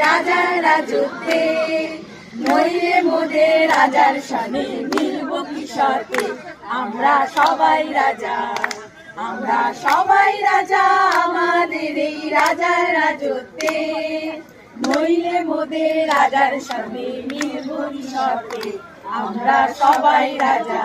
রাজার রাজত্বে, নইলে মোদের রাজার সাথে মিলব কি শর্তে। আমরা সবাই রাজা, আমরা সবাই রাজা, আমাদের এই রাজার রাজত্বে, নইলে মোদের রাজার সাথে মিলব কি শর্তে। আমরা সবাই রাজা।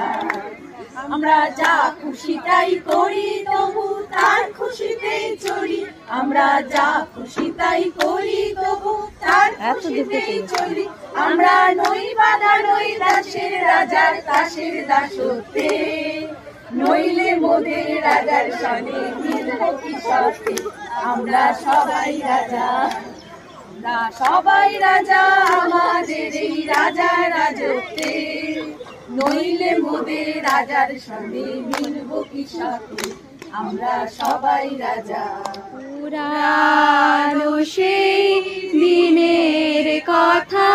আমরা যা খুশি তাই করি, তবু তার খুশিতেই চলি। আমরা যা খুশি তাই করি, তবু তার খুশিতেই চলি। আমরা নই বাধা, নই দাসের রাজার দাসের দাসত্বে, নইলে মোদের রাজার সঙ্গে মিলব কি শর্তে। আমরা সবাই রাজা, আমরা সবাই রাজা, আমাদের এই রাজার রাজত্বে, নইলে মোদের রাজার সঙ্গে মিলব কি শর্তে। আমরা সবাই রাজা। পুরানো সেই দিনের কথা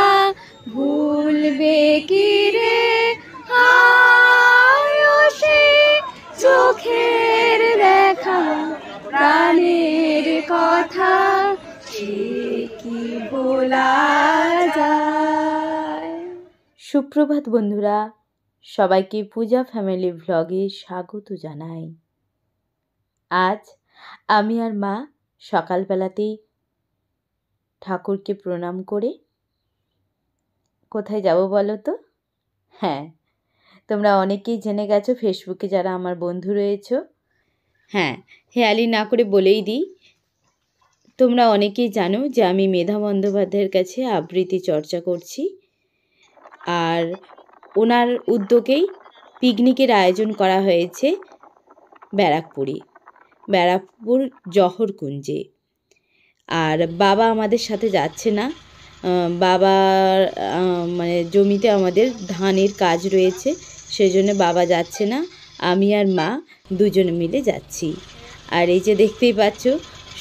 ভুলবে কি রে, হায় সেই চোখের দেখা, প্রাণের কথা সে কি ভোলা যায়। সুপ্রভাত বন্ধুরা, সবাইকে পূজা ফ্যামিলি ভ্লগে স্বাগত জানাই। আজ আমি আর মা সকালবেলাতেই ঠাকুরকে প্রণাম করে কোথায় যাব বলো তো? হ্যাঁ, তোমরা অনেকেই জেনে গেছো, ফেসবুকে যারা আমার বন্ধু রয়েছো। হ্যাঁ, হেয়ালি না করে বলেই দিই, তোমরা অনেকেই জানো যে আমি মেধা বন্দ্যোপাধ্যায়ের কাছে আবৃত্তি চর্চা করছি। আর ওনার উদ্যোগেই পিকনিকের আয়োজন করা হয়েছে ব্যারাকপুর জহরকুঞ্জে। আর বাবা আমাদের সাথে যাচ্ছে না, বাবা মানে জমিতে আমাদের ধানের কাজ রয়েছে, সেজন্য বাবা যাচ্ছে না। আমি আর মা দুজনে মিলে যাচ্ছি। আর এই যে দেখতেই পাচ্ছ,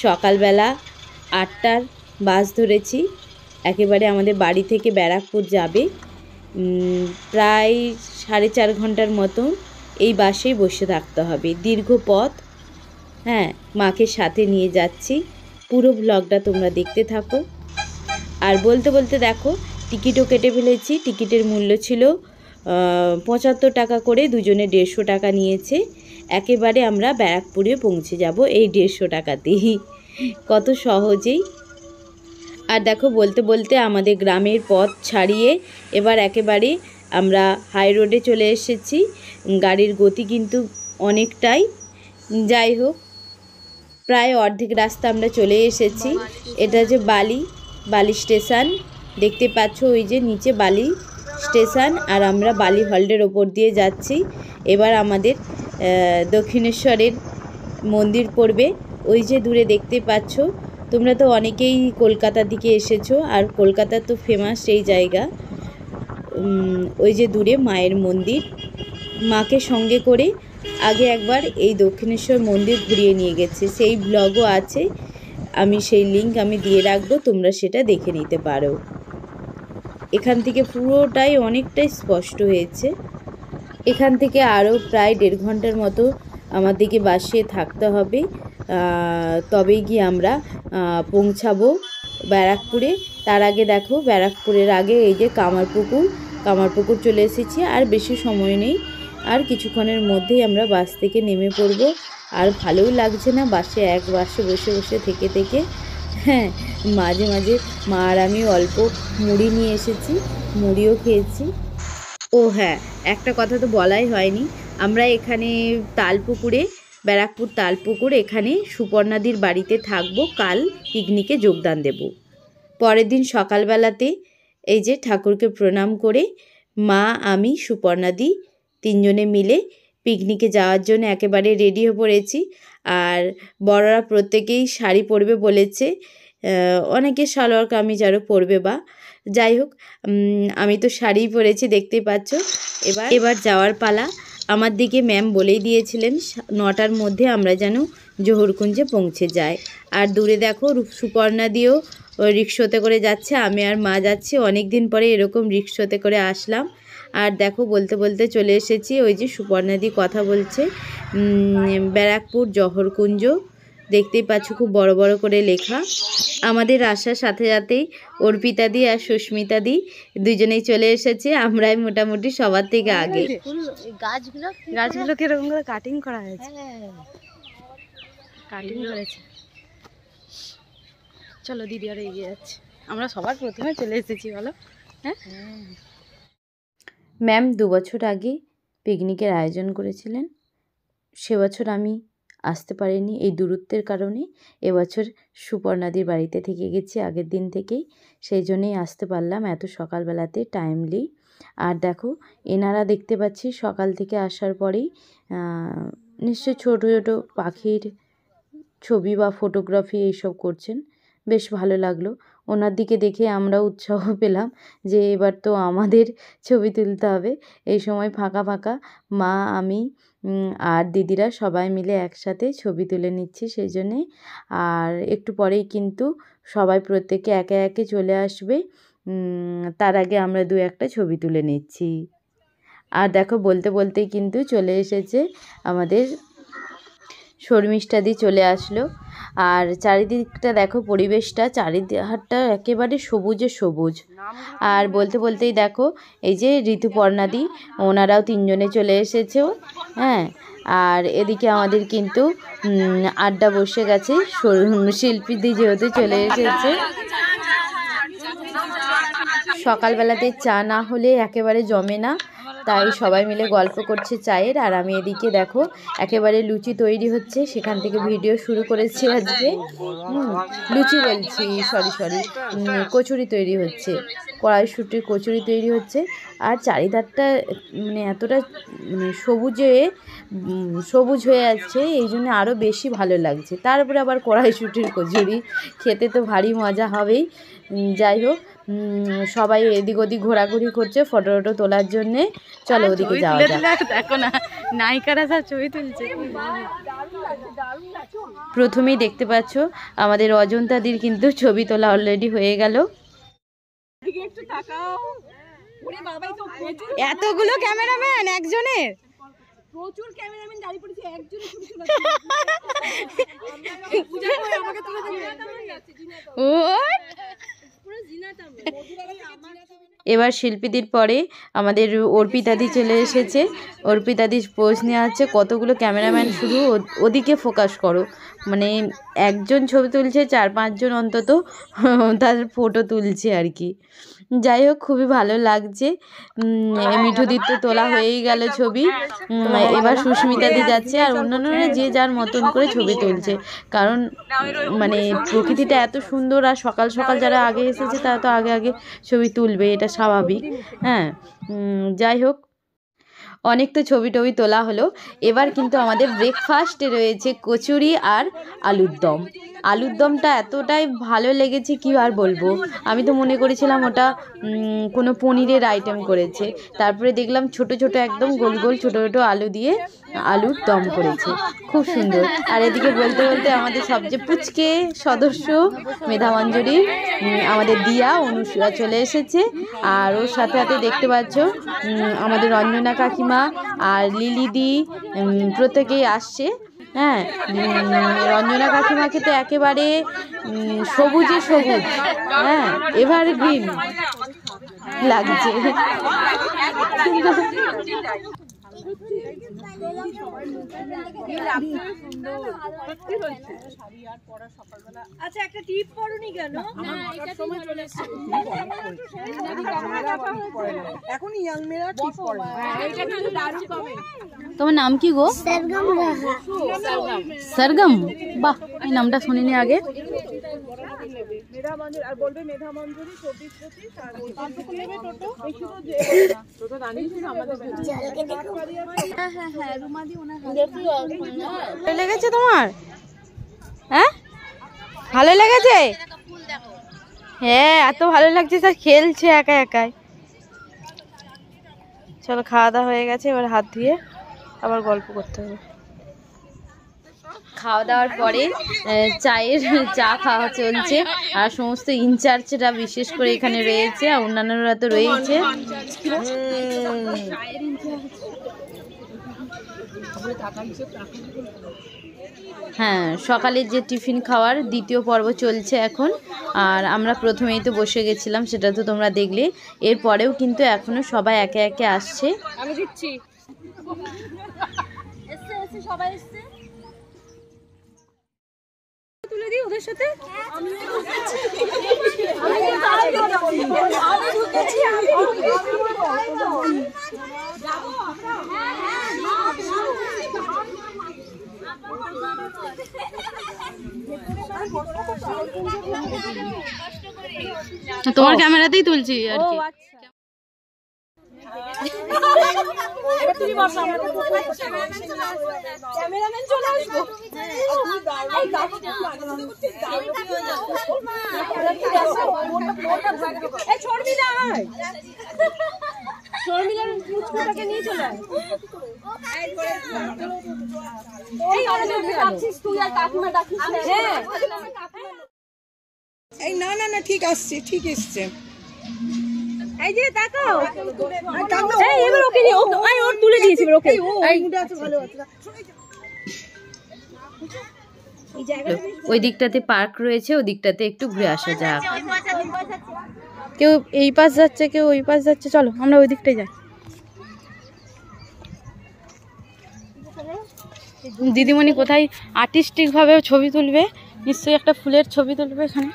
সকালবেলা 8টার বাস ধরেছি, একেবারে আমাদের বাড়ি থেকে ব্যারাকপুর যাবে। প্রায় 4.5 ঘন্টার মতন এই বাসেই বসে থাকতে হবে, দীর্ঘ পথ। হ্যাঁ, মাকে সাথে নিয়ে যাচ্ছি। পুরো ব্লগটা তোমরা দেখতে থাকো। আর বলতে বলতে দেখো, টিকিটও কেটে ফেলেছি। টিকিটের মূল্য ছিল 75 টাকা করে, দুজনে 150 টাকা নিয়েছে। একেবারে আমরা ব্যারাকপুরে পৌঁছে যাব এই 150 টাকাতেই, কত সহজেই। আর দেখো, বলতে বলতে আমাদের গ্রামের পথ ছাড়িয়ে এবার একেবারে আমরা হাই রোডে চলে এসেছি। গাড়ির গতি কিন্তু অনেকটাই। যাই হোক, প্রায় অর্ধেক রাস্তা আমরা চলে এসেছি। এটা যে বালি স্টেশন দেখতে পাচ্ছ, ওই যে নিচে বালি স্টেশন, আর আমরা বালি হল্ডের ওপর দিয়ে যাচ্ছি। এবার আমাদের দক্ষিণেশ্বরের মন্দির পড়বে, ওই যে দূরে দেখতে পাচ্ছ। তোমরা তো অনেকেই কলকাতা থেকে এসেছো, আর কলকাতা তো ফেমাস এই জায়গা। ওই যে দূরে মায়ের মন্দির। মাকে সঙ্গে করে আগে একবার এই দক্ষিণেশ্বর মন্দির ঘুরিয়ে নিয়ে গেছে, সেই ব্লগও আছে। আমি সেই লিঙ্ক আমি দিয়ে রাখবো, তোমরা সেটা দেখে নিতে পারো। এখান থেকে পুরোটাই অনেকটাই স্পষ্ট হয়েছে। এখান থেকে আরও প্রায় 1.5 ঘন্টার মতো আমাদেরকে বাসে থাকতে হবে, তবেই গিয়ে আমরা পৌঁছাবো ব্যারাকপুরে। তার আগে দেখো, ব্যারাকপুরের আগে এই যে কামারপুকুর চলে এসেছি। আর বেশি সময় নেই, আর কিছুক্ষণের মধ্যেই আমরা বাস থেকে নেমে পড়ব। আর ভালোও লাগছে না বাসে বসে বসে থেকে। হ্যাঁ, মাঝে মাঝে মা আর আমি অল্প মুড়ি নিয়ে এসেছি, মুড়িও খেয়েছি। ও হ্যাঁ, একটা কথা তো বলাই হয়নি, আমরা এখানে ব্যারাকপুর তালপুকুর, এখানে সুপর্ণাদির বাড়িতে থাকবো। কাল পিকনিকে যোগদান দেব। পরের দিন সকালবেলাতে এই যে ঠাকুরকে প্রণাম করে মা, আমি, সুপর্ণাদি 3 জনে মিলে পিকনিকে যাওয়ার জন্য একেবারে রেডি হয়ে পড়েছি। আর বড়রা প্রত্যেকেই শাড়ি পরবে বলেছে, অনেকে সালোয়ার কামিজ আরও পরবে। বা যাই হোক, আমি তো শাড়িই পরেছি, দেখতেই পাচ্ছ। এবার যাওয়ার পালা। আমার দিকে ম্যাম বলেই দিয়েছিলেন 9টার মধ্যে আমরা যেন জহরকুঞ্জে পৌঁছে যাই। আর দূরে দেখো, সুপর্ণা দিয়েও রিক্সাতে করে যাচ্ছে, আমি আর মা যাচ্ছি। অনেক দিন পরে এরকম রিক্সাতে করে আসলাম। আর দেখো, বলতে বলতে চলে এসেছি। ওই যে সুপর্ণাদি কথা বলছে, ব্যারাকপুর জহরকুঞ্জ দেখতেই পাচ্ছ খুব বড় বড় করে লেখা। আমাদের আসার সাথে সাথেই অর্পিতাদি আর সুস্মিতাদি দুজনেই চলে এসেছে, আমরাই মোটামুটি সবার থেকে আগে। গাছগুলো কিরকম করে কাটিং করা হয়েছে, কাটিং করেছে। চলো দিদি আর এগিয়ে যাচ্ছে, আমরা সবার প্রথমে চলে এসেছি বলো। হ্যাঁ, ম্যাম 2 বছর আগে পিকনিকের আয়োজন করেছিলেন, সে বছর আমি আসতে পারিনি এই দূরত্বের কারণে। এবছর সুপর্ণাদির বাড়িতে থেকে গেছি আগের দিন থেকেই, সেই জন্যেই আসতে পারলাম এত সকালবেলাতে টাইমলি। আর দেখো এনারা দেখতে পাচ্ছি সকাল থেকে আসার পরেই নিশ্চয়ই ছোটো ছোটো পাখির ছবি বা ফটোগ্রাফি এইসব করছেন, বেশ ভালো লাগলো। ওনার দিকে দেখে আমরা উৎসাহ পেলাম যে এবার তো আমাদের ছবি তুলতে হবে। এই সময় ফাঁকা ফাঁকা মা, আমি আর দিদিরা সবাই মিলে একসাথে ছবি তুলে নিচ্ছি সেই জন্যে। আর একটু পরেই কিন্তু সবাই প্রত্যেকে একে একে চলে আসবে, তার আগে আমরা 2-1টা ছবি তুলে নিচ্ছি। আর দেখো বলতে বলতেই কিন্তু চলে এসেছে আমাদের শর্মিষ্ঠাদি, চলে আসলো। আর চারিদিকটা দেখো পরিবেশটা, চারিদিকটা একেবারে সবুজে সবুজ। আর বলতে বলতেই দেখো এই যে ঋতুপর্ণাদি, ওনারাও 3 জনে চলে এসেছে। হ্যাঁ, আর এদিকে আমাদের কিন্তু আড্ডা বসে গেছে, শিল্পীদি যেহেতু চলে এসেছে। সকালবেলাতে চা না হলে একেবারে জমে না, তাই সবাই মিলে গল্প করছে চায়ের। আর আমি এদিকে দেখো একেবারে লুচি তৈরি হচ্ছে, সেখান থেকে ভিডিও শুরু করেছি আজকে। লুচি বলছি, সরি কচুরি তৈরি হচ্ছে, কড়াইশুঁটির কচুরি তৈরি হচ্ছে। আর চারিধারটা মানে এতটা সবুজ হয়ে যাচ্ছে, এই জন্য আরও বেশি ভালো লাগছে। তারপরে আবার কড়াইশুঁটির কচুরি খেতে তো ভারী মজা হবেই। যাই হোক, সবাই এদিক ওদিক ঘোরাঘুরি করছে ফটো টটো তোলার জন্যে। চলো ওদিকে যাওয়া যাক। দেখো না নায়িকারা সব ছবি তুলছে। প্রথমেই দেখতে পাচ্ছ আমাদের অজন্তাদির কিন্তু ছবি তোলা অলরেডি হয়ে গেল। এতগুলো ক্যামেরাম্যান একজনের, প্রচুর ক্যামেরাম্যান দাঁড়িয়ে পড়েছে, একজনের ছবি এবার শিল্পীদের পরে আমাদের অর্পিতাদি চলে এসেছে। অর্পিতাদির পোজ নেওয়া হচ্ছে, কতগুলো ক্যামেরাম্যান শুধু ওদিকে ফোকাস করো, মানে একজন ছবি তুলছে, 4-5 জন অন্তত তার ফটো তুলছে আর কি। যাই হোক খুবই ভালো লাগছে। মিঠুদির তো তোলা হয়েই গেল ছবি, এবার সুস্মিতাদি যাচ্ছে। আর অন্যান্যরা যে যার মতন করে ছবি তুলছে, কারণ মানে প্রকৃতিটা এত সুন্দর। আর সকাল সকাল যারা আগে এসেছে তারা তো আগে আগে ছবি তুলবে, এটা স্বাভাবিক। হ্যাঁ, যাই হোক অনেক তো ছবি টবি তোলা হলো। এবার কিন্তু আমাদের ব্রেকফাস্টে রয়েছে কচুরি আর আলুর দম। আলুর দমটা এতটাই ভালো লেগেছে কি আর বলবো। আমি তো মনে করেছিলাম ওটা কোনো পনিরের আইটেম করেছে, তারপরে দেখলাম ছোট ছোট একদম গোল গোল ছোট ছোট আলু দিয়ে আলুর দম করেছে, খুব সুন্দর। আর এদিকে বলতে বলতে আমাদের সবচেয়ে পুচকে সদস্য মেধামঞ্জরি, আমাদের দিয়া অনুসূয়া চলে এসেছে। আর ওর সাথে সাথে দেখতে পাচ্ছ আমাদের রঞ্জনা কাকিমা আর লিলিদি প্রত্যেকেই আসছে। হ্যাঁ, রঞ্জনা কাকিমাকে তো একেবারে সবুজে সবুজ, হ্যাঁ এভারগ্রিন লাগছে। আচ্ছা একটা টিপ পড়ুনি কেন? এখন ইয়াং মেয়েরা টিপ পড়ে না। এটা কিন্তু দারুণ কমে। তোমার নাম কি গো? सरगम। বাহ, এই নামটা শুনিনি আগে। মেধামঞ্জুরি আর বলবে মেধামঞ্জুরি 24-25 আর কত নেবে টোটো? টোটো দাঁড়িয়েছিল আমাদের। হ্যাঁ রুমাদি ওনার ভালো লেগেছে তোমার? হ্যাঁ ভালো লেগেছে? হ্যাঁ এত ভালো লাগছে, স্যার খেলছে একা একাই। চলো খাওয়া দাওয়া হয়ে গেছে, এবার হাত ধুয়ে আবার গল্প করতে হবে। খাওয়া দাওয়ার পরে চা খাওয়া চলছে। আর সমস্ত ইনচার্জরা বিশেষ করে এখানে রয়েছে, আর অন্যান্যরা তো রয়েছে। হ্যাঁ, সকালের যে টিফিন খাওয়ার দ্বিতীয় পর্ব চলছে এখন। আর আমরা প্রথমেই তো বসে গেছিলাম, সেটা তো তোমরা দেখলে। এরপরেও কিন্তু এখনও সবাই একে একে আসছে। আমি দিচ্ছি। সবাই এসছে, তুলে দিই ওদের সাথে। তোমার ক্যামেরাতেই তুলছি আর কি। ক্যামেরাম্যান চলে আসবো। শর্মিলার মুচকুটাকে নিয়ে চলে আয়। তুই আর কাকিমা ডাকিস না। এই না না না ঠিক আসছে, ঠিক এসছে। এই যে তাকাও, এই এবার ওকে নিয়ে ওর তুলে দিয়েছি এবার ওকে। এই মুডে আছে, ভালো আছে। এই জায়গাটা ওই দিকটাতে পার্ক রয়েছে, ওই দিকটাতে একটু ঘুরে আসা যাক। কেউ এই পাশ যাচ্ছে, কেউ ওই পাশ যাচ্ছে, চলো আমরা ওই দিকটাই যাই। দিদিমণি কোথায় আর্টিস্টিক ভাবে ছবি তুলবে, নিশ্চয়ই একটা ফুলের ছবি তুলবে এখানে।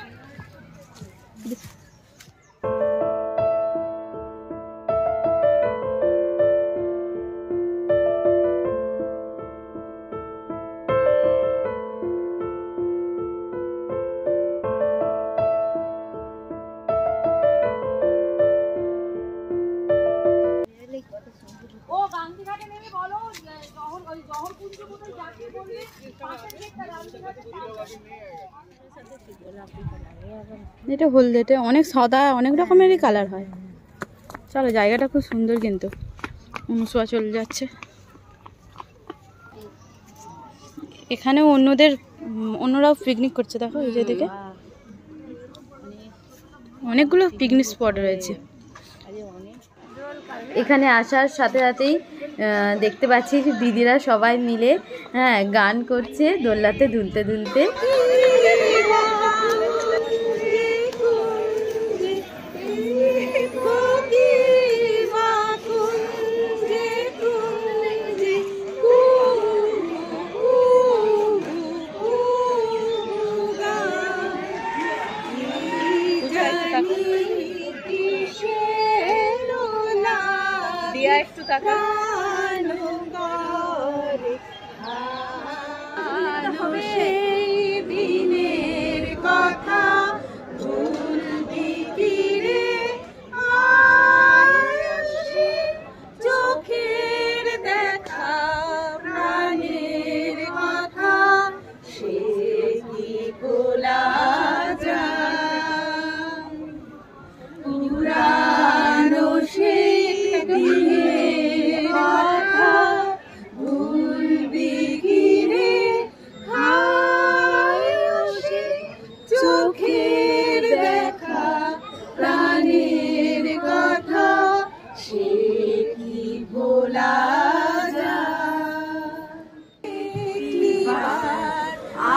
এটা হলদেটে অনেক সাদা, অনেক রকমেরই কালার হয়। চলো, জায়গাটা খুব সুন্দর কিন্তু। অনুসোয়া চলে যাচ্ছে এখানেও, অন্যরাও পিকনিক করছে। দেখো এই যেদিকে অনেকগুলো পিকনিক স্পট রয়েছে। এখানে আসার সাথে সাথেই দেখতে পাচ্ছি দিদিরা সবাই মিলে গান করছে দোলনাতে দুলতে দুলতে। একটু টাকা দিনের কথা ভুলবি কি রে, চোখের দেখা প্রাণের কথা সে কি বলা যায়, পুরানো সে দিনের কথা ভুলবি কি রে, চোখের দেখা প্রাণের কথা সে কি বলা যায়,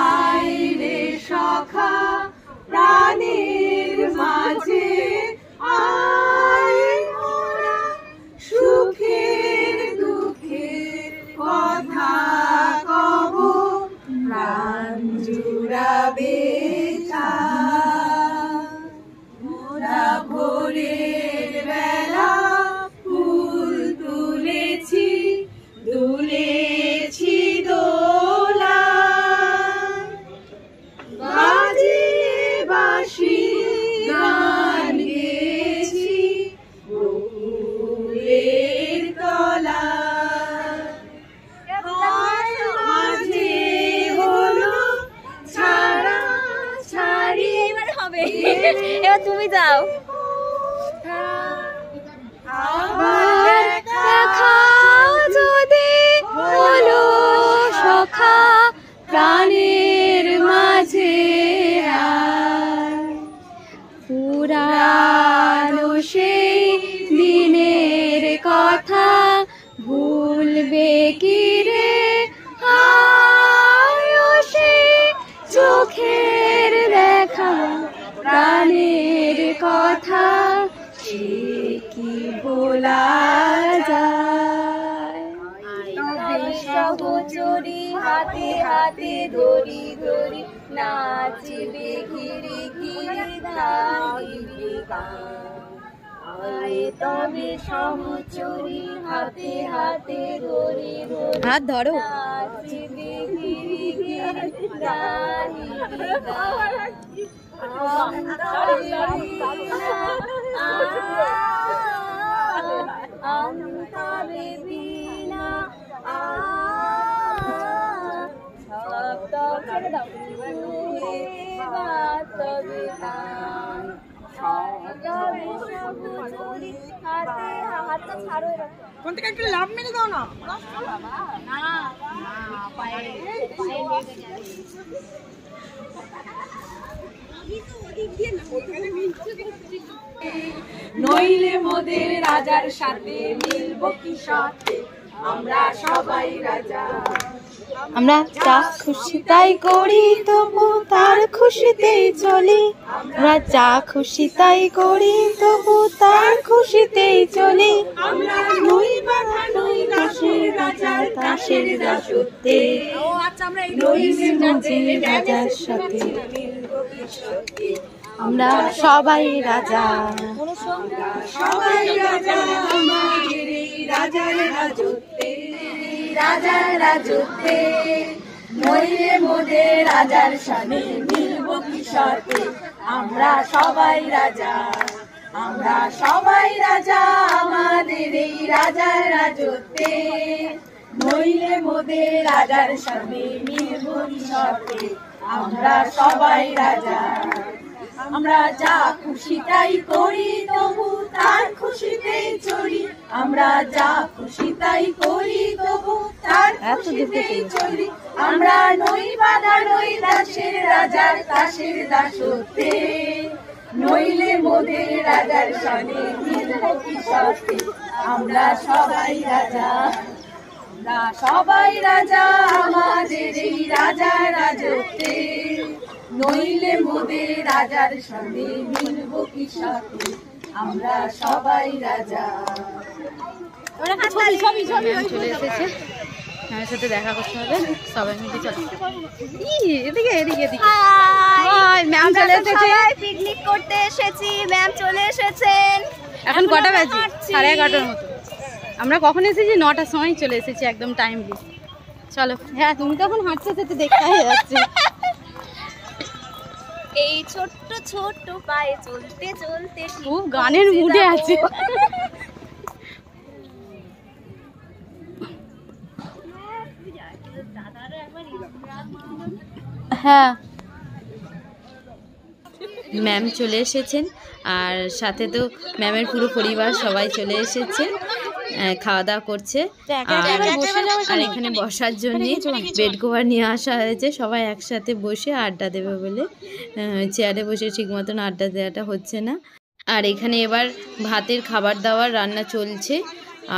আয় রে সখা প্রাণের মাঝে আয় মোরা সুখের দুঃখের কথা কব, প্রাণ জুড়াবে মোরা ভোরের বেলা ফুল তুলেছি দুলেছি দোলা, বাজিয়ে বাঁশি গান গেয়েছি ফুলের তলা, মাঝে হলো ছাড়া ছাড়ি। এবার হবে, এবার তুমি যাও। আবার দেখা যদি হলো সখা প্রাণের মাঝে পুরানো সেই দিনের কথা ভুলবে কি রে, মনের কথা সে কি ভোলা যায়। তবে সহচরী হাতে হাতে ধরি ধরি নাচবে ঘিরে ঘিরে গাইবে গান। আয় তবে সহচরী হাতে হাতে ধরি ধরি হাত ধরো। নাচবে ঘিরে ঘিরে গাইবে গান। অন্তরে বীণা শব্দ ছেড়ে দাও বাতবে গান। তবে সহচরী হাতে হাতটা ছাড়ো এবার। কোন থেকে একটু লাভ মেরে দাও না। নইলে মোদের রাজার সাথে মিলবো কি সাথে, আমরা সবাই রাজা। আমরা যা খুশি তাই করি তবু তার খুশিতেই চলি। আমরা যা খুশি তাই করি তবু তার খুশিতেই চলি। আমরা নই বাধা নই দাসের রাজার দাসের দাসত্বে। নইলে মোদের রাজার সাথে মিলবো কি সাথে, আমরা সবাই রাজা। সবাই রাজা আমাদের এই রাজার রাজত্বে। রাজার রাজত্বে নইলে মোদের রাজার সাথে মিলবো কি সাথে, আমরা সবাই রাজা। আমরা সবাই রাজা আমাদের এই রাজার রাজত্বে। নইলে মোদের রাজার সাথে মিলবো কি সাথে, আমরা সবাই রাজা। আমরা যা খুশি তাই করি তবু তার খুশিতেই চলি। আমরা যা খুশি তাই করি তবু তার খুশিতেই চলি। আমরা নই বাধা নই দাসের রাজার দাসের দাসত্বে। নইলে মোদের রাজার সাথে মিলবো কি সাথে, আমরা সবাই রাজা। আমরা সবাই রাজা আমাদের এই রাজার রাজত্বে। নইলে মোদের রাজার সাথে মিলবো কি সাথে, আমরা সবাই রাজা। চলে এসেছে, আমার সাথে দেখা করতে হবে, সবাই মিলে চলো। এদিকে এদিকে এদিকে ম্যাম চলে এসেছে। পিকনিক করতে এসেছি, ম্যাম চলে এসেছেন। এখন কটা বাজে? 11:30 মতো। আমরা কখন এসেছি? 9টার সময় চলে এসেছি, একদম টাইমলি। চলো। হ্যাঁ, তুমি তো এখন হাঁটছো, সেটা দেখতে যাচ্ছে। এই ছোট্ট ছোট্ট পায়ে চলতে চলতে খুব গানের মুডে আছে। হ্যাঁ, ম্যাম চলে এসেছেন, আর সাথে তো ম্যামের পুরো পরিবার সবাই চলে এসেছে, খাওয়া দাওয়া করছে। আর এখানে বসার জন্য বেড কভার নিয়ে আসা হয়েছে, সবাই একসাথে বসে আড্ডা দেবে বলে। চেয়ারে বসে ঠিক মতন আড্ডা দেওয়াটা হচ্ছে না। আর এখানে এবার ভাতের খাবার দাবার রান্না চলছে,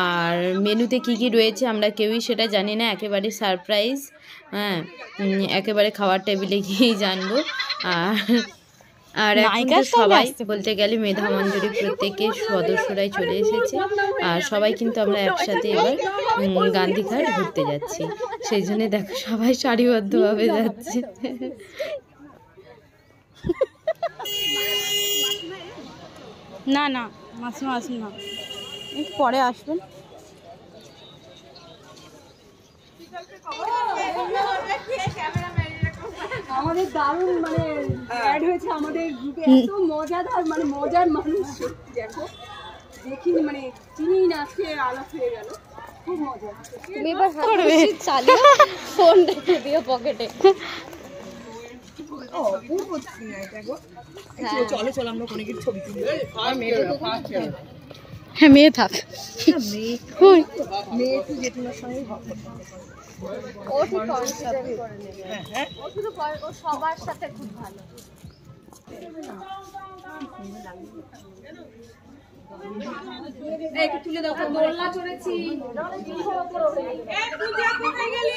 আর মেনুতে কি কি রয়েছে আমরা কেউই সেটা জানি না, একেবারে সারপ্রাইজ। হ্যাঁ, একেবারে খাওয়ার টেবিলে গিয়েই জানবো। আর এখন তো সবাই বলতে গেলে মেধা মঞ্জুরি প্রত্যেকের সদস্যরাই চলে এসেছে, আর সবাই কিন্তু আমরা একসাথে এবার গান্ধীঘাট ঘুরতে যাচ্ছি। সেই জন্য দেখো সবাই সারিবদ্ধভাবে যাচ্ছে। না না, মাসিমা আসুন না, একটু পরে আসবেন। আমাদের দারুণ মানে অ্যাড হয়েছে আমাদের গ্রুপে, এত মজাদার মানে মজার মানুষ সত্যি। দেখো দেখিনি মানে চিনি না, আজকে আলাপ হয়ে গেল, খুব মজা। তুমি এবার করবে চালিয়ে ফোন রেখে দিও পকেটে। চলো চলো আমরা কোনো কিছু ছবি তুলি। হ্যাঁ, মেয়ে থাক, মেয়ে একটু জেঠুনার সঙ্গে ও ঠিক কনসিডার করে নেবে, ও শুধু ও সবার সাথে খুব ভালো। একটু তুলে দাও, দোলনা চড়েছি। পূজা কোথায় গেলি?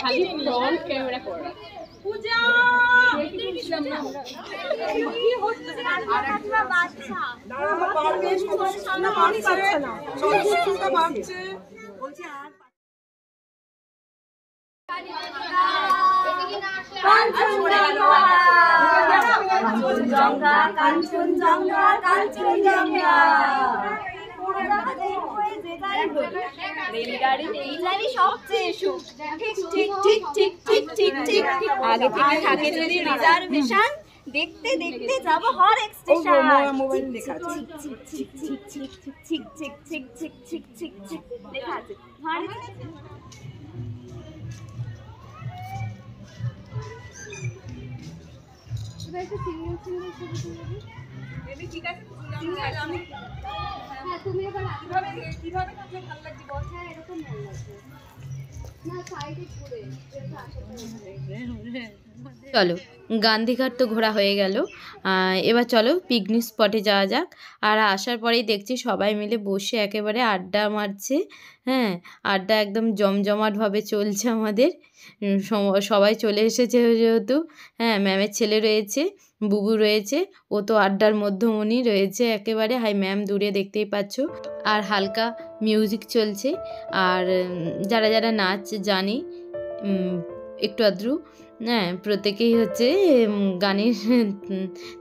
খালি ফ্রন্ট ক্যামেরা করে। আগে থেকে থাকে যদি রিজার্ভেশন দেখতে দেখতে যাব হর এক স্টেশন মোবাইল লেখা আছে লেখা আছে চলো গান্ধীঘাট তো ঘোরা হয়ে গেল, এবার চলো পিকনিক স্পটে যাওয়া যাক। আর আসার পরেই দেখছি সবাই মিলে বসে একেবারে আড্ডা মারছে। হ্যাঁ, আড্ডা একদম জমজমাটভাবে চলছে আমাদের। সবাই চলে এসেছে যেহেতু, হ্যাঁ ম্যামের ছেলে রয়েছে, বুবু রয়েছে, ও তো আড্ডার মধ্যমণি রয়েছে একেবারে। হাই ম্যাম দূরে দেখতেই পাচ্ছ। আর হালকা মিউজিক চলছে। আর যারা যারা নাচ জানি একটু আধটু, হ্যাঁ প্রত্যেকেই হচ্ছে গানের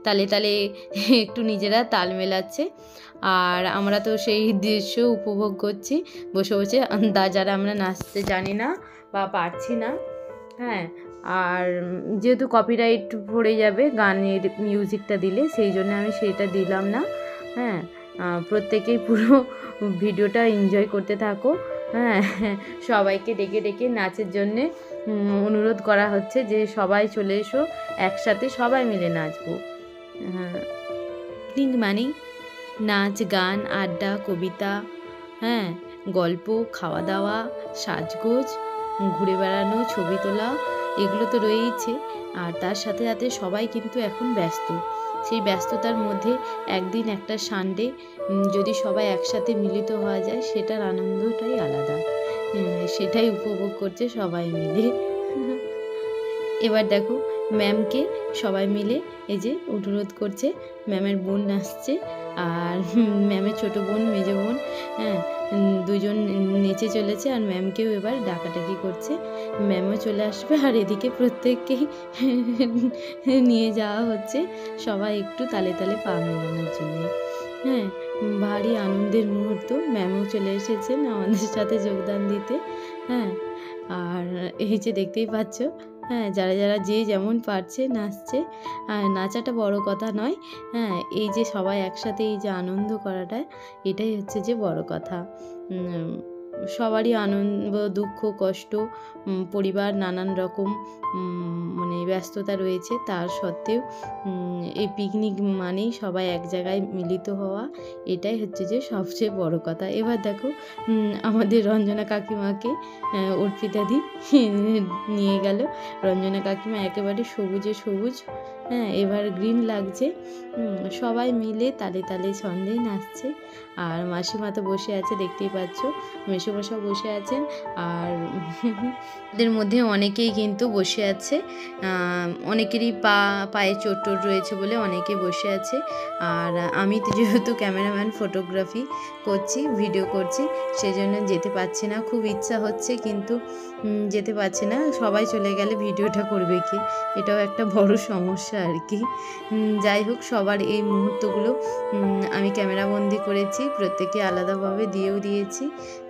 তালে তালে একটু নিজেরা তাল মেলাচ্ছে। আর আমরা তো সেই দৃশ্য উপভোগ করছি বসে বসে, যারা আমরা নাচতে জানি না বা পারছি না। হ্যাঁ, আর যেহেতু কপিরাইট পড়ে যাবে গানের মিউজিকটা দিলে, সেই জন্য আমি সেইটা দিলাম না। হ্যাঁ, প্রত্যেকেই পুরো ভিডিওটা এনজয় করতে থাকো। হ্যাঁ, সবাইকে ডেকে ডেকে নাচের জন্যে অনুরোধ করা হচ্ছে যে সবাই চলে এসো, একসাথে সবাই মিলে নাচবো। পিকনিক মানেই নাচ গান আড্ডা কবিতা, হ্যাঁ গল্প, খাওয়া দাওয়া, সাজগোজ, ঘুরে বেড়ানো, ছবি তোলা, এগুলো তো রয়েইছে। আর তার সাথে সাথে সবাই কিন্তু এখন ব্যস্ত। সেই ব্যস্ততার মধ্যে একদিন একটা সানডে যদি সবাই একসাথে মিলিত হওয়া যায়, সেটার আনন্দটাই আলাদা। সেটাই উপভোগ করছে সবাই মিলে। এবার দেখো ম্যামকে সবাই মিলে এই যে অনুরোধ করছে, ম্যামের বোন নাচছে আর ম্যামের ছোটো বোন মেজো বোন, হ্যাঁ দুজন নেচে চলেছে। আর ম্যামকেও এবার ডাকাডাকি করছে, ম্যামও চলে আসবে। আর এদিকে প্রত্যেককেই নিয়ে যাওয়া হচ্ছে সবাই একটু তালে তালে পা মেলানোর জন্য। হ্যাঁ, ভারী আনন্দের মুহূর্ত। ম্যামও চলে এসেছেন আমাদের সাথে যোগদান দিতে। হ্যাঁ, আর এই যে দেখতেই পাচ্ছ, হ্যাঁ যারা যারা যে যেমন পারছে নাচছে। আর নাচাটা বড় কথা নয়, হ্যাঁ এই যে সবাই একসাথে এই যে আনন্দ করাটা, এটাই হচ্ছে যে বড় কথা। সবারই আনন্দ দুঃখ কষ্ট, পরিবার নানান রকম মানে ব্যস্ততা রয়েছে, তার সত্ত্বেও এই পিকনিক মানেই সবাই এক জায়গায় মিলিত হওয়া, এটাই হচ্ছে যে সবচেয়ে বড় কথা। এবার দেখো আমাদের রঞ্জনা কাকিমাকে অর্পিতাদি নিয়ে গেল। রঞ্জনা কাকিমা একেবারে সবুজে সবুজ, হ্যাঁ এবার গ্রিন লাগছে। সবাই মিলে তালে তালে ছন্দে নাচছে। আর মাসিমা তো বসে আছে দেখতেই পাচ্ছ, মেসোমশা বসে আছেন। আর এদের মধ্যে অনেকেই কিন্তু বসে আছে, অনেকেরই পায়ে চোট টোট রয়েছে বলে অনেকে বসে আছে। আর আমি তো যেহেতু ক্যামেরাম্যান, ফটোগ্রাফি করছি, ভিডিও করছি, সেই জন্য যেতে পারছি না। খুব ইচ্ছা হচ্ছে কিন্তু যেতে পারছি না। সবাই চলে গেলে ভিডিওটা করবে কি, এটাও একটা বড় সমস্যা আর কি। যাই হোক, সবার এই মুহূর্তগুলো আমি ক্যামেরাবন্দি করেছি, প্রত্যেকে আলাদাভাবে দিয়েও দিয়েছি,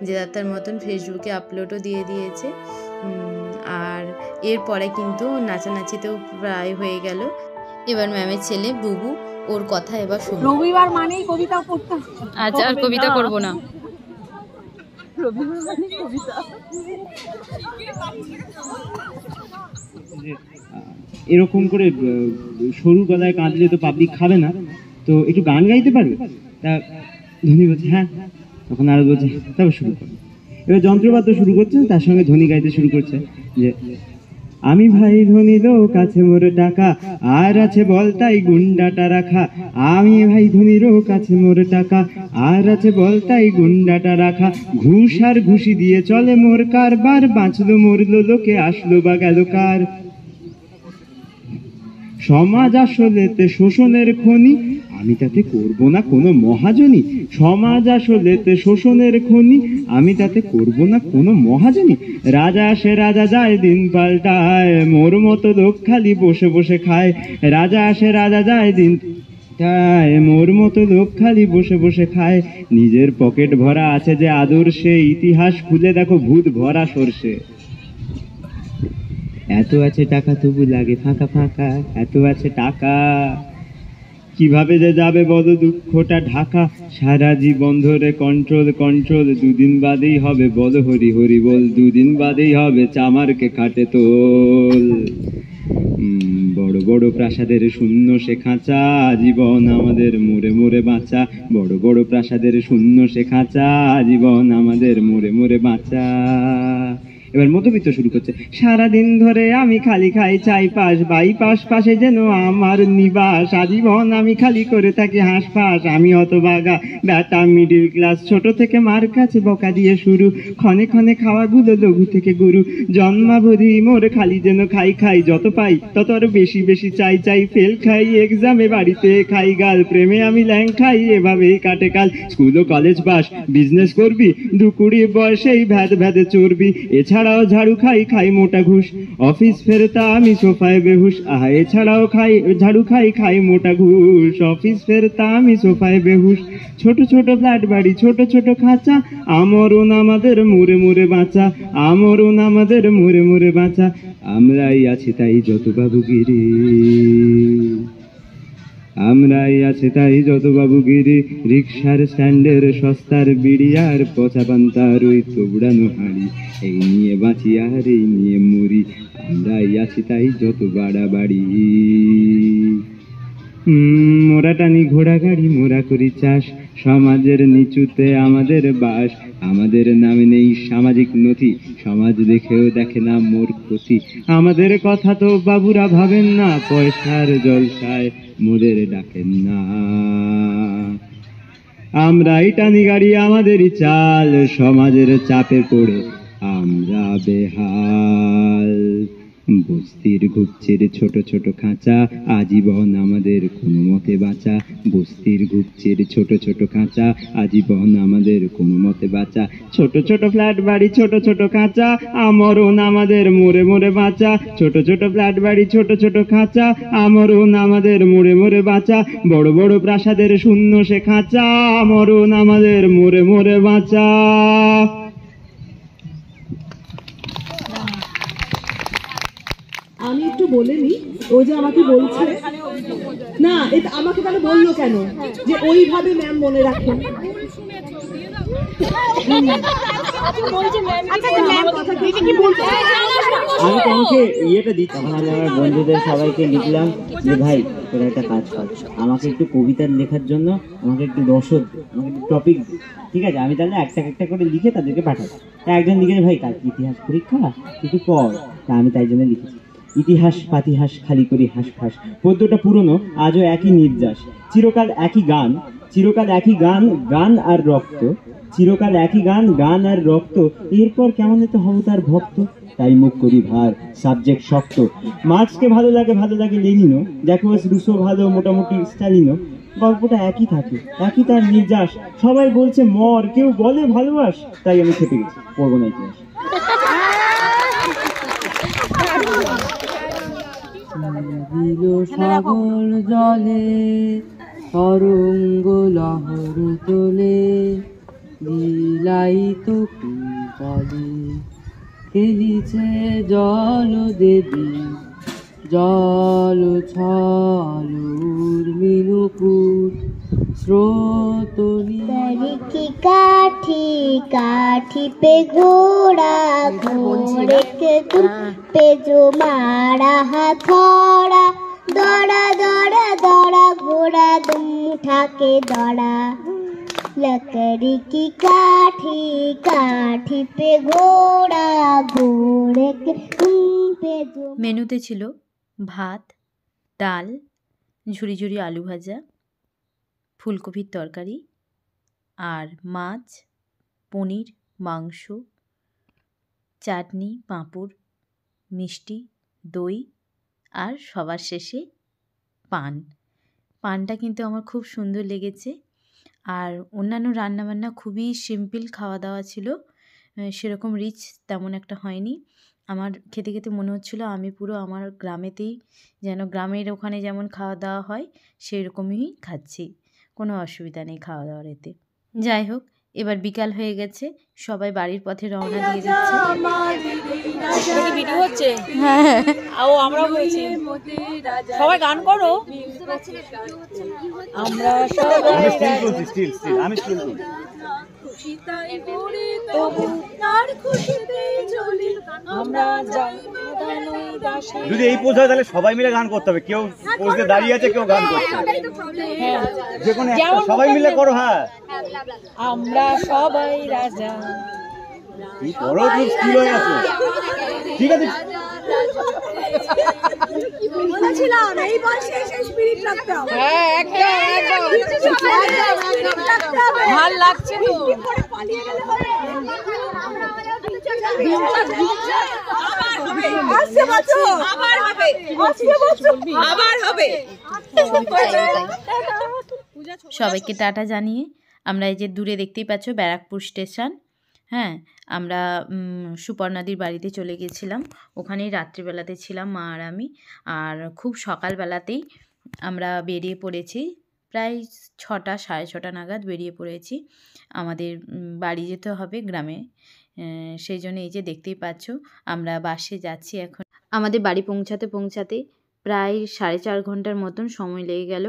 যে তার মতন ফেসবুকে আপলোডও দিয়ে দিয়েছে। আর এরপরে কিন্তু নাচানাচিতেও প্রায় হয়ে গেল। এবার ম্যামের ছেলে বুবু, ওর কথা এবার শুনুন। রবিবার মানেই কবিতা পড়তে। আচ্ছা, আর কবিতা করব না। রবিবার মানেই কবিতা। এরকম করে সরু গলায় কাঁদলে তো পাবলিক খাবে না, তো একটু গান গাইতে পারবে? তা ধনী বলছে হ্যাঁ, তখন আরো বলছে তবে শুরু করো। এবার যন্ত্রবাদ্য শুরু করছে, তার সঙ্গে ধনী গাইতে শুরু করছে যে আমি ভাই ধনী লোক, আছে মোর টাকা, আর আছে বলতাই গুন্ডাটা রাখা। আমি ভাই ধনী লোক, আছে মোর টাকা, আর আছে বলতাই গুন্ডাটা রাখা। ঘুষ আর ঘুষি দিয়ে চলে মোর কারবার, বাঁচলো মরলো লোকে, আসলো বা গেল কার। সমাজ আসলেতে শোষণের খনি, আমি তাতে করব না কোনো মহাজনী। সমাজ আসলেতে শোষণের খনি, আমি তাতে করব না কোনো মহাজনী। রাজা আসে রাজা যায়, দিন পাল্টায়, মোর মতো লোক খালি বসে বসে খায়। রাজা আসে রাজা যায়, দিন তাই মোর মতো লোক খালি বসে বসে খায়। নিজের পকেট ভরা আছে যে আদর্শে, ইতিহাস খুলে দেখো ভূত ভরা সর্ষে। এত আছে টাকা তবু লাগে ফাঁকা ফাঁকা, এত আছে টাকা কিভাবে যে যাবে বলো দুঃখটা ঢাকা। সারা জীবন ধরে কন্ট্রোল কন্ট্রোল, দুদিন বাদেই হবে বলো হরি হরি বল, দুদিন বাদেই হবে চামারকে খাটে তোল। বড় বড় প্রাসাদের শূন্য সে খাঁচা, জীবন আমাদের মোড়ে মোড়ে বাঁচা। বড় বড় প্রাসাদের শূন্য সে খাঁচা, জীবন আমাদের মোড়ে মোড়ে বাঁচা। এবার মধ্যবিত্ত শুরু করছে। সারাদিন ধরে আমি খালি খাই চাই পাশ, বাইপাস পাশে যেন আমার নিবাস। আজীবন আমি খালি করে থাকি হাঁসফাঁস, আমি হতভাগা বেটা মিডিল ক্লাস। ছোট থেকে মার কাছে বকা দিয়ে শুরু, ক্ষণে ক্ষণে খাওয়াগুলো লঘু থেকে গুরু। জন্মাবধি মোর খালি যেন খাই খাই, যত পাই তত আরো বেশি বেশি চাই চাই। ফেল খাই এক্সামে, বাড়িতে খাই গাল, প্রেমে আমি ল্যাং খাই, এভাবেই কাটে কাল। স্কুল ও কলেজ পাস, বিজনেস করবি, 2-20 বয়সেই ভ্যাদ ভ্যাদে চর্বি। এছাড়াও ঝাড়ু খাই, খাই মোটা ঘুষ, অফিস ফেরতা আমি সোফায় বেহুশ। আহা এছাড়াও খাই ঝাড়ু খাই, খাই মোটা ঘুষ, অফিস ফেরতা আমি সোফায় বেহুশ। ছোট ছোট ফ্ল্যাট বাড়ি, ছোট ছোট খাঁচা, আমরণ আমাদের মুড়ে মুড়ে বাঁচা। আমরণ আমাদের মুড়ে মুড়ে বাঁচা। আমরাই আছি তাই যত বাবুগিরি, আমরাই আছে তাই যত বাবুগিরি। রিক্সার স্ট্যান্ডের সস্তার বিড়ি আর পচা পান্তার ওই তোবড়ানো হাঁড়ি, এই নিয়ে বাঁচি আর এই নিয়ে মরি। আমরাই আছি তাই যত বাড়াবাড়ি। মোরা টানি ঘোড়া গাড়ি, মোরা করি চাষ, সমাজের নিচুতে আমাদের বাস। আমাদের নামে নেই সামাজিক নথি, সমাজ দেখেও দেখে না মোর ক্ষতি। আমাদের কথা তো বাবুরা ভাবেন না, পয়সার জলসায় মোদের ডাকেন না। আমরাই টানি গাড়ি, আমাদেরই চাল, সমাজের চাপে পড়ে আমরা বেহাল। বস্তির ঘুপচির ছোট ছোট খাঁচা, আজীবন আমাদের কোনো মতে বাঁচা। বস্তির ঘুপচির ছোট ছোট খাঁচা, আজীবন আমাদের কোনো মতে বাঁচা। ছোট ছোট ফ্ল্যাট বাড়ি, ছোট ছোট খাঁচা, আমরণ আমাদের মোড়ে মোড়ে বাঁচা। ছোট ছোট ফ্ল্যাট বাড়ি, ছোট ছোট খাঁচা, আমরণ আমাদের মোড়ে মোড়ে বাঁচা। বড় বড় প্রাসাদের শূন্য সে খাঁচা, আমরণ আমাদের মোড়ে মোড়ে বাঁচা। আমি একটু বলে নি, ও যে আমাকে বলছে না, এটা আমাকে তাহলে বললো কেন যে ওইভাবে ম্যাম মনে রাখেন। আমি তোমাকে ইয়েটা দিই, তখন আমি আমার বন্ধুদের সবাইকে লিখলাম যে ভাই তোরা একটা কাজ কর, আমাকে একটু কবিতা লেখার জন্য আমাকে একটু রসদ, আমাকে একটু টপিক, ঠিক আছে? আমি তাহলে একটা একটা করে লিখে তাদেরকে পাঠাবো। তা একজন লিখেছে ভাই কাল ইতিহাস পরীক্ষা, কিছু পড়। তা আমি তাই জন্য লিখেছি, ইতিহাস পাতিহাস খালি করি হাঁসফাঁস। পদ্যটা পুরনো, আজও একই নির্যাস, চিরকাল একই গান, চিরকাল একই গান, গান আর রক্ত। চিরকাল একই গান, গান আর রক্ত, এরপর কেমন তো হব তার ভক্ত। তাই মুখ করি ভার, সাবজেক্ট শক্ত। মার্ক্সকে ভালো লাগে লেনিনও, জ্যাকোবাস রুসো ভালো, মোটামুটি স্ট্যালিনও। গল্পটা একই থাকে, একই তার নির্যাস। সবাই বলছে মর, কেউ বলে ভালোবাস। তাই আমি খেপে গেছি, পড়বো না ইতিহাস। সাগর জলে তরঙ্গ লহর তোলে, বিলাইত কুন্তলে খেলিছে জল দেবী। জল ছল উর্মিনুপুর স্রোত की काठी काठी पे घोड़ा, घोड़े के दुम पे जो मारा हथौड़ा। दौड़ा दौड़ा दौड़ा घोड़ा दुम उठा के दौड़ा। लकड़ी की काठी काठी पे घोड़ा, घोड़े के दुम पे जो। মেনুতে ছিল ভাত, ডাল, ঝুরি ঝুরি আলু ভাজা, ফুলকপির তরকারি আর মাছ, পনির, মাংস, চাটনি, পাঁপড়, মিষ্টি, দই আর সবার শেষে পানটা কিন্তু আমার খুব সুন্দর লেগেছে। আর অন্যান্য রান্নাবান্না খুবই সিম্পল খাওয়া দাওয়া ছিল, সেরকম রিচ তেমন একটা হয়নি। আমার খেতে খেতে মনে হচ্ছিলো আমি পুরো আমার গ্রামেতেই, যেন গ্রামের ওখানে যেমন খাওয়া দাওয়া হয় সেই রকমই খাচ্ছি, কোনো অসুবিধা নেই খাওয়া দাওয়ার এতে। যাই হোক, এবার বিকাল হয়ে গেছে, সবাই বাড়ির পথে রওনা দিয়ে দিচ্ছে। ভিডিও হচ্ছে, হ্যাঁ ও আমরাও বলছি, সবাই গান করো। আমরা সবাই আমি স্টিল যদি এই পোজ হয় তাহলে সবাই মিলে গান করতে হবে, কেউ পোজে দাঁড়িয়ে আছে কেউ গান করছে, যে কোনো একটা সবাই মিলে করো। হ্যাঁ, আমরা সবাই রাজা, কি বড় খুব স্কিল হয়ে আছে। ঠিক আছে, বলেছিলাম এই বয়সে এসে স্পিরিট রাখতে হবে। হ্যাঁ একদম ভাল লাগছে তো। পালিয়ে গেলে হবে। আসছে বাচ্চা, আবার হবে, আসছে বাচ্চা, আবার হবে। সবাইকে টাটা জানিয়ে আমরা এই যে দূরে দেখতেই পাচ্ছ ব্যারাকপুর স্টেশন। হ্যাঁ, আমরা সুপর্ণাদির বাড়িতে চলে গেছিলাম, ওখানেই রাত্রিবেলাতে ছিলাম মা আর আমি। আর খুব সকালবেলাতেই আমরা বেরিয়ে পড়েছি, প্রায় 6টা 6:30 নাগাদ বেরিয়ে পড়েছি। আমাদের বাড়ি যেতে হবে গ্রামে, সেই জন্য এই যে দেখতেই পাচ্ছ আমরা বাসে যাচ্ছি এখন। আমাদের বাড়ি পৌঁছাতে প্রায় 4.5 ঘন্টার মতন সময় লেগে গেল।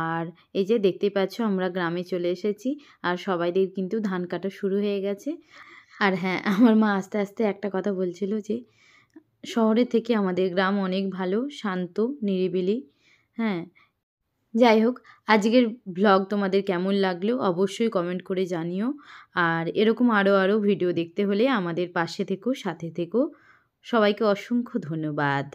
আর এই যে দেখতেই পাচ্ছ আমরা গ্রামে চলে এসেছি, আর সবাইদের কিন্তু ধান কাটা শুরু হয়ে গেছে। আর হ্যাঁ, আমার মা আস্তে আস্তে একটা কথা বলছিল যে শহরের থেকে আমাদের গ্রাম অনেক ভালো, শান্ত, নিরিবিলি। হ্যাঁ, যাই হোক, আজকের ব্লগ তোমাদের কেমন লাগলো অবশ্যই কমেন্ট করে জানিও। আর এরকম আরও ভিডিও দেখতে হলে আমাদের পাশে থেকো, সাথে থেকো। সবাইকে অসংখ্য ধন্যবাদ।